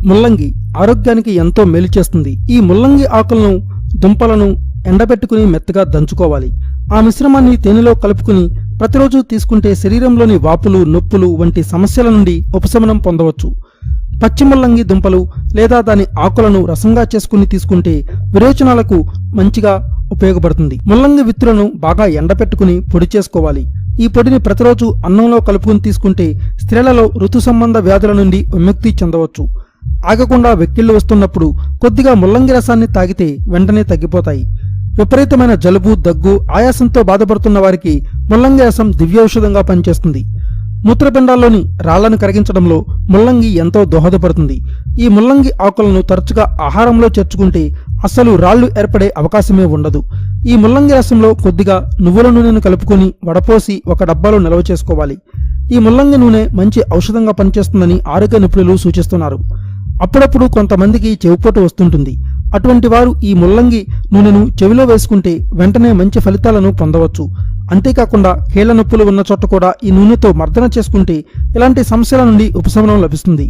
ముల్లంగి ఆరోగ్యానికి ఎంతో మేలు చేస్తుంది. ఈ ముల్లంగి ఆకులను, దుంపలను ఎండబెట్టుకుని మెత్తగా దంచుకోవాలి. ఆ మిశ్రమాన్ని తేనెలో కలుపుకుని ప్రతిరోజు తీసుకుంటే శరీరంలోని వాపులు, నొప్పులు వంటి సమస్యల నుండి ఉపశమనం పొందవచ్చు. పచ్చి ముల్లంగి దుంపలు లేదా దాని ఆకులను రసంగా చేసుకుని తీసుకుంటే విరేచనాలకు మంచిగా ఉపయోగపడుతుంది. ముల్లంగి విత్తులను బాగా ఎండబెట్టుకుని పొడి చేసుకోవాలి. ఈ పొడిని ప్రతిరోజు అన్నంలో కలుపుకుని తీసుకుంటే స్త్రీలలో ఋతు సంబంధ వ్యాధుల నుండి విముక్తి చెందవచ్చు. ఆగకుండా వెక్కిళ్లు వస్తున్నప్పుడు కొద్దిగా ముల్లంగి రసాన్ని తాగితే వెంటనే తగ్గిపోతాయి. విపరీతమైన జలుబు, దగ్గు, ఆయాసంతో బాధపడుతున్న వారికి ముల్లంగి రసం దివ్యౌషధంగా పనిచేస్తుంది. మూత్రపిండాల్లోని రాళ్లను కరిగించడంలో ముల్లంగి ఎంతో దోహదపడుతుంది. ఈ ముల్లంగి ఆకులను తరచుగా ఆహారంలో చేర్చుకుంటే అస్సలు రాళ్లు ఏర్పడే అవకాశమే ఉండదు. ఈ ముల్లంగి రసంలో కొద్దిగా నువ్వుల నూనెను కలుపుకొని వడపోసి ఒక డబ్బాలో నిల్వ చేసుకోవాలి. ఈ ముల్లంగి నూనె మంచి ఔషధంగా పనిచేస్తుందని ఆరోగ్య నిపుణులు సూచిస్తున్నారు. అప్పుడప్పుడు కొంతమందికి చెవిపోటు వస్తుంటుంది. అటువంటి వారు ఈ ముల్లంగి నూనెను చెవిలో వేసుకుంటే వెంటనే మంచి ఫలితాలను పొందవచ్చు. అంతేకాకుండా కీళ్ల నొప్పులు ఉన్న చోట కూడా ఈ నూనెతో మర్దన చేసుకుంటే ఇలాంటి సమస్యల నుండి ఉపశమనం లభిస్తుంది.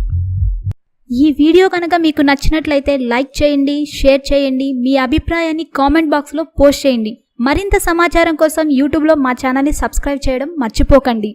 ఈ వీడియో కనుక మీకు నచ్చినట్లయితే లైక్ చేయండి, షేర్ చేయండి, మీ అభిప్రాయాన్ని కామెంట్ బాక్స్లో పోస్ట్ చేయండి. మరింత సమాచారం కోసం యూట్యూబ్లో మా ఛానల్ని సబ్స్క్రైబ్ చేయడం మర్చిపోకండి.